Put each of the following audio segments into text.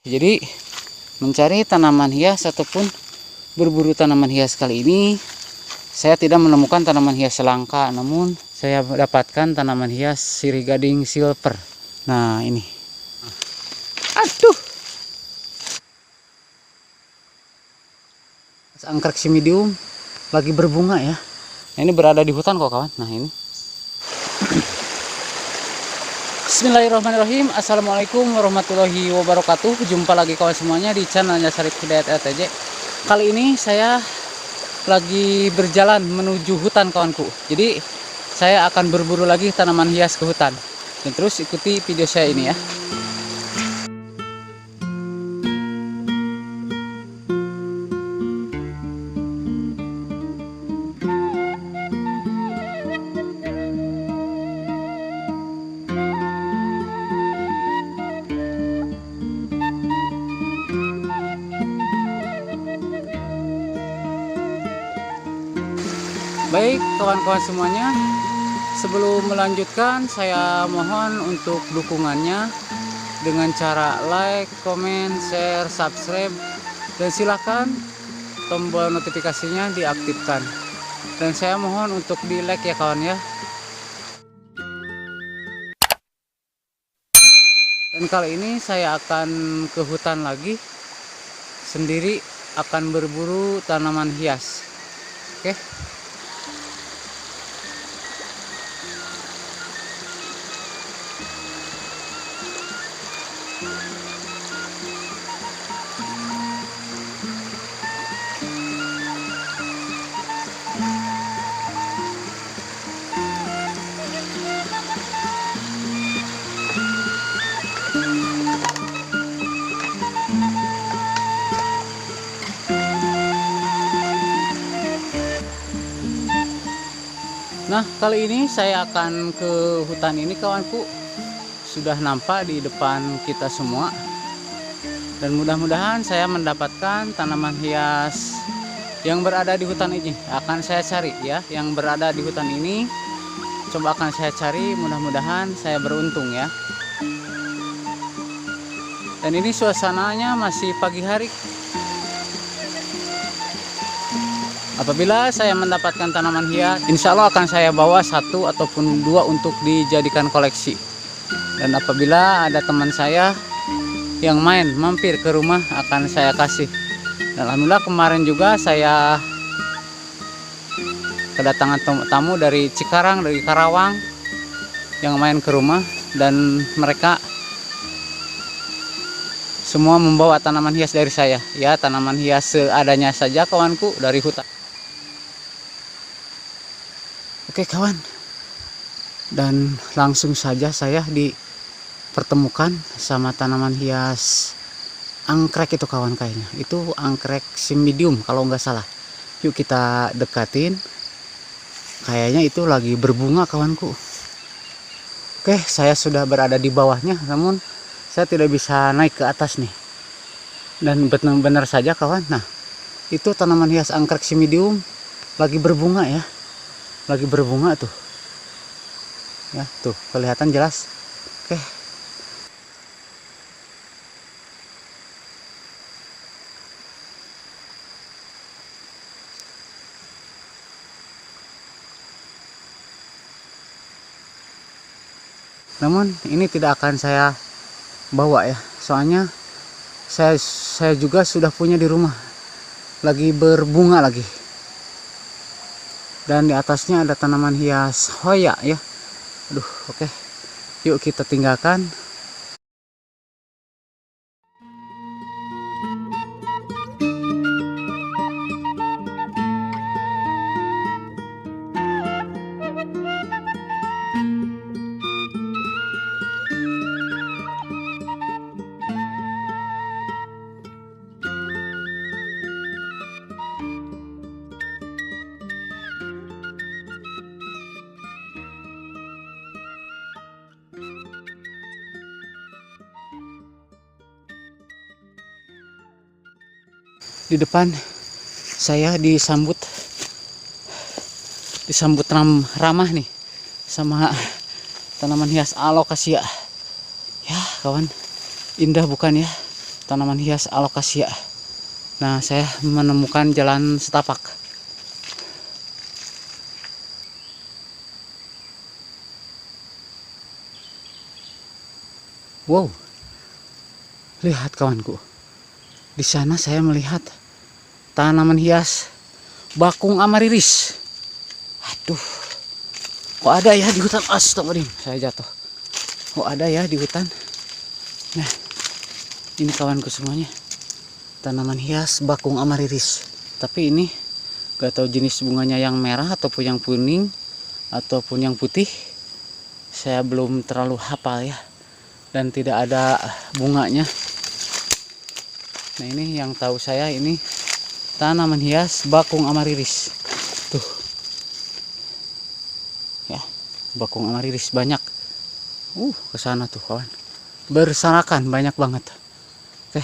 Jadi mencari tanaman hias ataupun berburu tanaman hias kali ini, saya tidak menemukan tanaman hias langka, namun saya mendapatkan tanaman hias sirih gading silver. Nah ini, aduh, anggrek cimidium lagi berbunga ya. Nah, ini berada di hutan kok kawan. Nah ini. Bismillahirrahmanirrahim. Assalamualaikum warahmatullahi wabarakatuh. Jumpa lagi kawan semuanya di channelnya Syarif Hidayat RTJ. Kali ini saya lagi berjalan menuju hutan kawanku. Jadi saya akan berburu lagi tanaman hias ke hutan. Dan terus ikuti video saya ini ya. Baik kawan-kawan semuanya, sebelum melanjutkan saya mohon untuk dukungannya dengan cara like, comment, share, subscribe, dan silakan tombol notifikasinya diaktifkan. Dan saya mohon untuk di like ya kawan ya. Dan kali ini saya akan ke hutan lagi, sendiri akan berburu tanaman hias. Oke. Nah, kali ini saya akan ke hutan ini kawanku. Sudah nampak di depan kita semua. Dan mudah-mudahan saya mendapatkan tanaman hias yang berada di hutan ini. Akan saya cari ya, yang berada di hutan ini. Coba akan saya cari, mudah-mudahan saya beruntung ya. Dan ini suasananya masih pagi hari. Apabila saya mendapatkan tanaman hias, insya Allah akan saya bawa 1 ataupun 2 untuk dijadikan koleksi. Dan apabila ada teman saya yang mampir ke rumah, akan saya kasih. Dan alhamdulillah kemarin juga saya kedatangan tamu dari Cikarang, dari Karawang, yang main ke rumah, dan mereka semua membawa tanaman hias dari saya. Ya, tanaman hias seadanya saja kawanku dari hutan. Oke kawan, dan langsung saja saya dipertemukan sama tanaman hias anggrek itu kawan kayaknya. Itu anggrek cimidium kalau nggak salah. Yuk kita dekatin. Kayaknya itu lagi berbunga kawanku. Oke, saya sudah berada di bawahnya, namun saya tidak bisa naik ke atas nih. Dan benar-benar saja kawan, nah itu tanaman hias anggrek cimidium lagi berbunga ya. Lagi berbunga tuh ya, tuh kelihatan jelas. Oke, namun ini tidak akan saya bawa ya, soalnya saya juga sudah punya di rumah, lagi berbunga lagi. Dan di atasnya ada tanaman hias hoya ya. Aduh, oke. Yuk kita tinggalkan. Di depan saya disambut ramah nih sama tanaman hias alokasia. Ya kawan, indah bukan ya? tanaman hias alokasia. Nah, saya menemukan jalan setapak. Wow, lihat kawanku. Di sana saya melihat tanaman hias bakung amarilis. Aduh, kok ada ya di hutan? Astagfirullahaladzim, saya jatuh. Kok ada ya di hutan? Nah, ini kawanku semuanya, tanaman hias bakung amarilis. Tapi ini gak tahu jenis bunganya yang merah ataupun yang kuning ataupun yang putih. Saya belum terlalu hafal ya, dan tidak ada bunganya. Nah, ini yang tahu saya ini tanaman hias bakung amarilis. Tuh. Ya, bakung amarilis banyak. Ke sana tuh kawan. Berserakan banyak banget. Oke.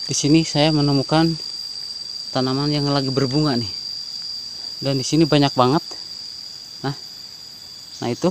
Di sini saya menemukan tanaman yang lagi berbunga nih. Dan di sini banyak banget. Nah itu.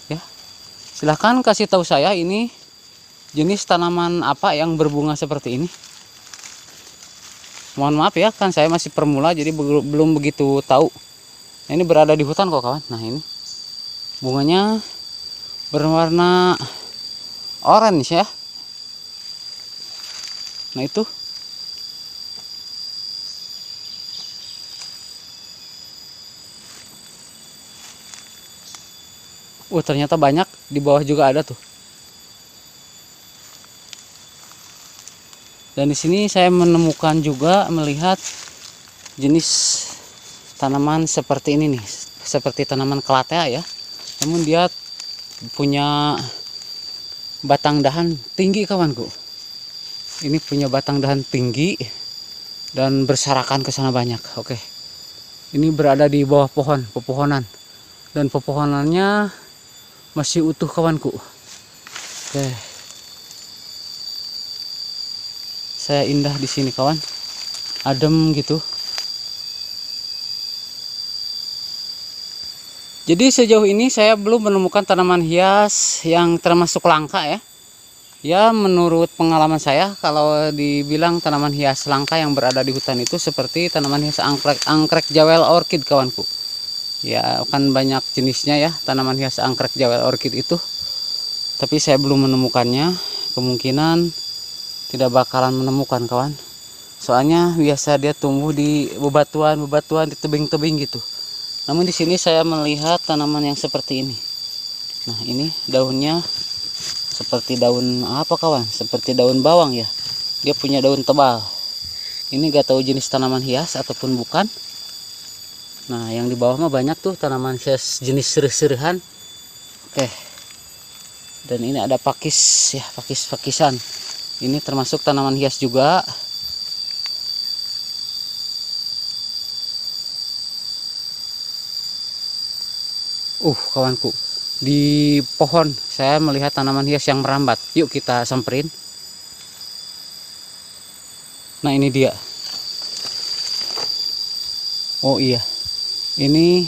Ya. Silahkan kasih tahu saya ini jenis tanaman apa yang berbunga seperti ini. Mohon maaf ya, kan saya masih pemula jadi belum begitu tahu. Nah, ini berada di hutan kok kawan. Nah, ini bunganya berwarna orange ya. Nah itu. Ternyata banyak, di bawah juga ada tuh. Dan di sini saya menemukan juga melihat jenis tanaman seperti ini nih, seperti tanaman kelatea ya. Namun dia punya batang dahan tinggi kawanku. Ini punya batang dahan tinggi dan berserakan ke sana banyak. Oke. Ini berada di bawah pepohonan. Dan pepohonannya masih utuh kawanku. Oke. Saya indah di sini kawan. Adem gitu. Jadi sejauh ini saya belum menemukan tanaman hias yang termasuk langka ya. Ya, menurut pengalaman saya, kalau dibilang tanaman hias langka yang berada di hutan itu seperti tanaman hias anggrek jawel orchid kawanku. Ya, kan banyak jenisnya ya tanaman hias anggrek jawel orchid itu. Tapi saya belum menemukannya. Kemungkinan tidak bakalan menemukan kawan. Soalnya biasa dia tumbuh di bebatuan di tebing-tebing gitu. Namun di sini saya melihat tanaman yang seperti ini. Nah, ini daunnya seperti daun apa kawan? Seperti daun bawang ya. Dia punya daun tebal. Ini gak tahu jenis tanaman hias ataupun bukan. Nah, yang di bawah mah banyak tuh tanaman hias jenis serih-serihan. Oke. Dan ini ada pakis ya, pakis-pakisan. Ini termasuk tanaman hias juga. Kawanku. Di pohon saya melihat tanaman hias yang merambat. Yuk kita samperin. Nah, ini dia. Oh iya, ini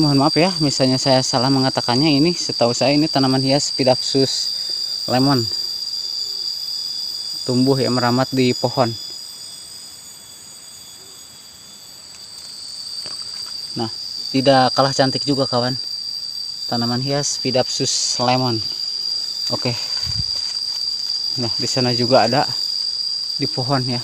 mohon maaf ya, misalnya saya salah mengatakannya. Ini setahu saya ini tanaman hias Spidapsus lemon, tumbuh yang merambat di pohon. Nah, tidak kalah cantik juga kawan, tanaman hias Spidapsus lemon. Oke. Nah, di sana juga ada di pohon ya.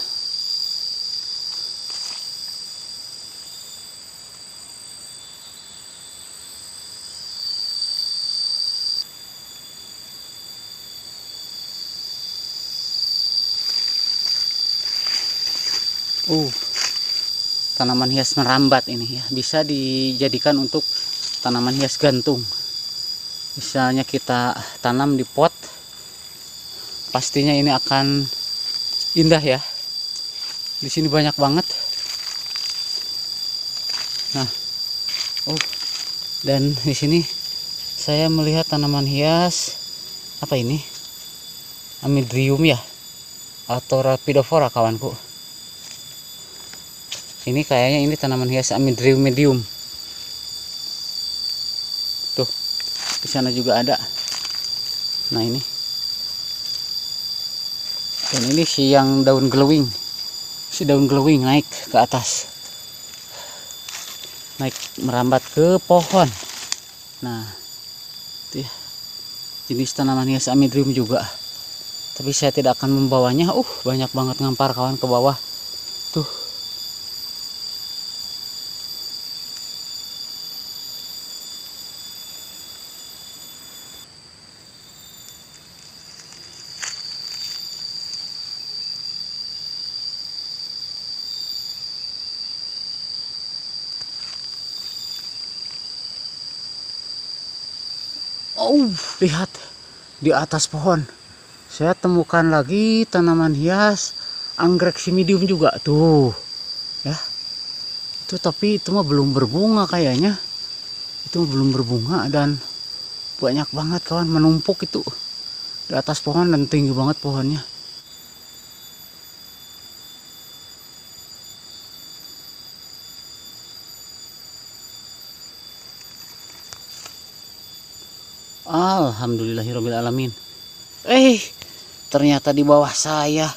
Tanaman hias merambat ini ya, bisa dijadikan untuk tanaman hias gantung. Misalnya kita tanam di pot, pastinya ini akan indah ya. Di sini banyak banget. Nah, dan di sini saya melihat tanaman hias apa ini? Amydrium ya, atau Rhaphidophora kawanku. Ini kayaknya ini tanaman hias Amydrium medium. Tuh, di sana juga ada. Nah ini. Dan ini si yang daun glowing. Si daun glowing naik ke atas. Naik merambat ke pohon. Nah, itu ya. Jenis tanaman hias Amydrium juga. Tapi saya tidak akan membawanya. Banyak banget ngampar kawan ke bawah. Tuh. Lihat di atas pohon. Saya temukan lagi tanaman hias anggrek simidium juga tuh. Ya. Itu tapi itu mah belum berbunga kayaknya. Itu belum berbunga dan banyak banget kawan menumpuk itu di atas pohon dan tinggi banget pohonnya. Alhamdulillahirobbilalamin. Ternyata di bawah saya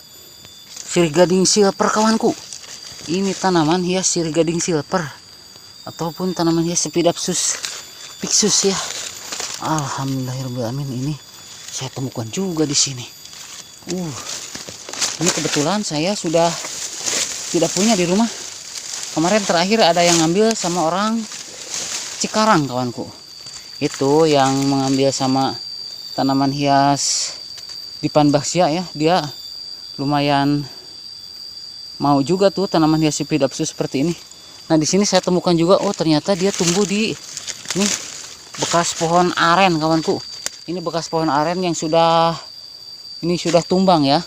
sirih-gading silver kawanku. Ini tanaman hias sirih-gading silver ataupun tanaman hias Lepidopsis pixus ya. Alhamdulillahirobbilalamin, ini saya temukan juga di sini. Ini kebetulan saya sudah tidak punya di rumah. Kemarin terakhir ada yang ngambil sama orang Cikarang kawanku. Itu yang mengambil sama tanaman hias Dipanbaxia ya. Dia lumayan mau juga tuh tanaman hias Lepidopsis seperti ini. Nah di sini saya temukan juga, ternyata dia tumbuh di ini bekas pohon aren kawanku. Ini bekas pohon aren yang sudah tumbang ya.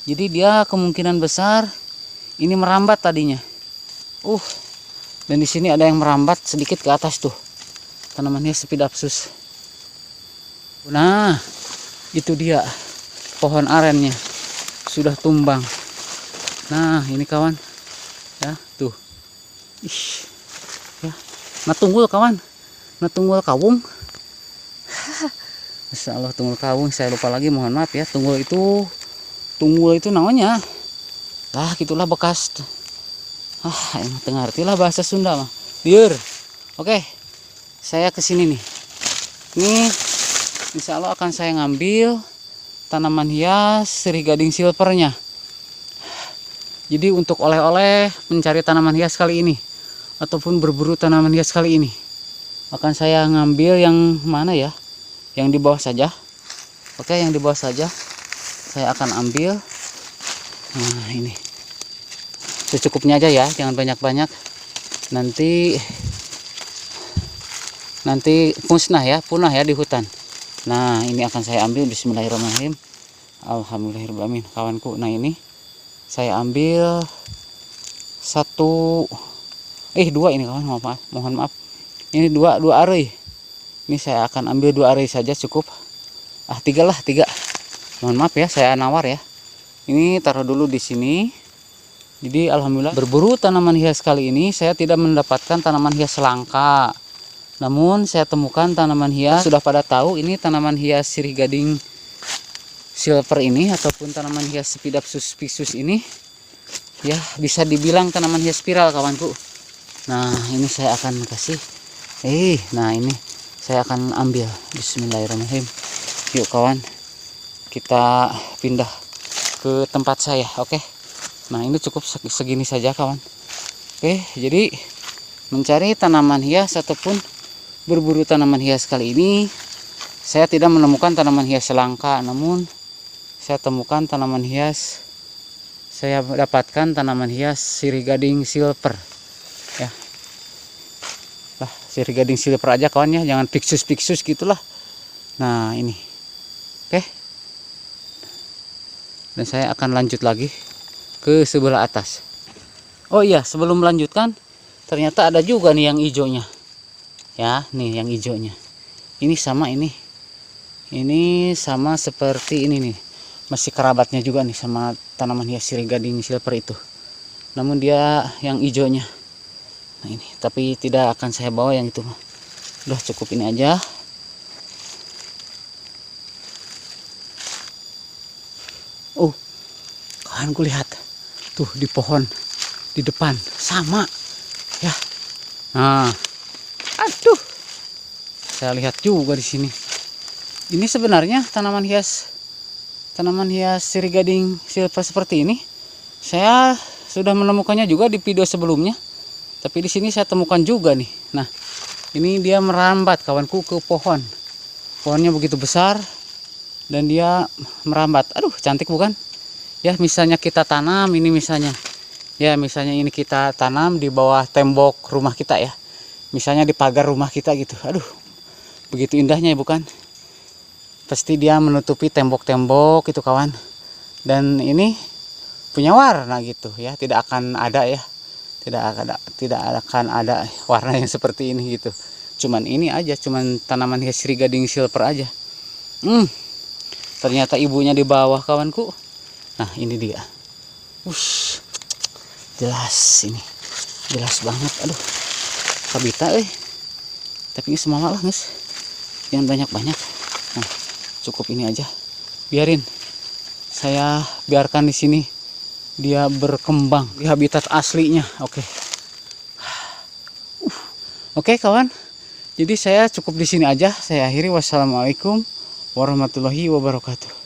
Jadi dia kemungkinan besar ini merambat tadinya. Dan di sini ada yang merambat sedikit ke atas tuh. Tanaman hias Lepidopsis. Nah, itu dia pohon arennya sudah tumbang. Nah, ini kawan. Ya, tuh. Ya. Nah, tunggul kawan. Nah, tunggul kawung. Masya Allah, tunggul kawung. Saya lupa lagi, mohon maaf ya. Tunggul itu namanya. Lah, gitulah bekas. Emang ngerti lah bahasa Sunda mah. Liur. Oke. Saya kesini nih. Ini insya Allah akan saya ngambil tanaman hias sirih-gading silvernya. Jadi untuk oleh-oleh mencari tanaman hias kali ini ataupun berburu tanaman hias kali ini akan saya ngambil yang mana ya? Yang di bawah saja. Oke, yang di bawah saja saya akan ambil. Nah, ini secukupnya aja ya, jangan banyak-banyak. Nanti punah ya di hutan. Nah, ini akan saya ambil. Bismillahirrahmanirrahim. Alhamdulillahirrahmanirrahim kawanku. Nah, ini saya ambil dua ini kawan, mohon maaf. Ini dua arei. Ini saya akan ambil 2 arei saja cukup. 3 lah, 3. Mohon maaf ya, saya nawar ya. Ini taruh dulu di sini. Jadi alhamdulillah berburu tanaman hias kali ini saya tidak mendapatkan tanaman hias langka. Namun saya temukan tanaman hias, sudah pada tahu ini tanaman hias sirih-gading silver ini ataupun tanaman hias Lepidopsis pixus ini ya, bisa dibilang tanaman hias spiral kawanku. Nah, ini saya akan kasih nah ini saya akan ambil. Bismillahirrahmanirrahim. Yuk kawan, kita pindah ke tempat saya. Oke. Nah, ini cukup segini saja kawan. Oke, jadi mencari tanaman hias ataupun berburu tanaman hias kali ini saya tidak menemukan tanaman hias langka, namun saya temukan tanaman hias, saya dapatkan tanaman hias sirih-gading silver ya. Lah, sirih-gading silver aja kawan ya, jangan pixus gitulah. Nah, ini oke. Dan saya akan lanjut lagi ke sebelah atas. Oh iya, sebelum melanjutkan ternyata ada juga nih yang hijaunya ya, nih yang hijaunya ini sama, ini sama seperti ini nih, masih kerabatnya juga nih sama tanaman hias sirih gading silver itu, namun dia yang hijaunya. Nah ini, tapi tidak akan saya bawa yang itu, udah cukup ini aja. Oh kan ku lihat tuh di pohon di depan sama ya. Nah aduh, saya lihat juga di sini. Ini sebenarnya tanaman hias sirih gading silver seperti ini saya sudah menemukannya juga di video sebelumnya, tapi di sini saya temukan juga nih. Nah ini dia merambat kawanku ke pohon, pohonnya begitu besar dan dia merambat. Aduh cantik bukan ya. Misalnya kita tanam ini, misalnya ini kita tanam di bawah tembok rumah kita ya, misalnya di pagar rumah kita gitu. Aduh begitu indahnya ya bukan, pasti dia menutupi tembok-tembok itu kawan, dan ini punya warna gitu ya, tidak akan ada ya, tidak akan ada warna yang seperti ini gitu. Cuman ini aja, cuman tanaman hias sirih gading silver aja. Ternyata ibunya di bawah kawanku. Nah ini dia. Jelas ini, jelas banget. Aduh kabita tapi ini semua lah guys, jangan banyak-banyak. Nah cukup ini aja, biarin saya biarkan di sini dia berkembang di habitat aslinya. Oke kawan, jadi saya cukup di sini aja, saya akhiri. Wassalamualaikum warahmatullahi wabarakatuh.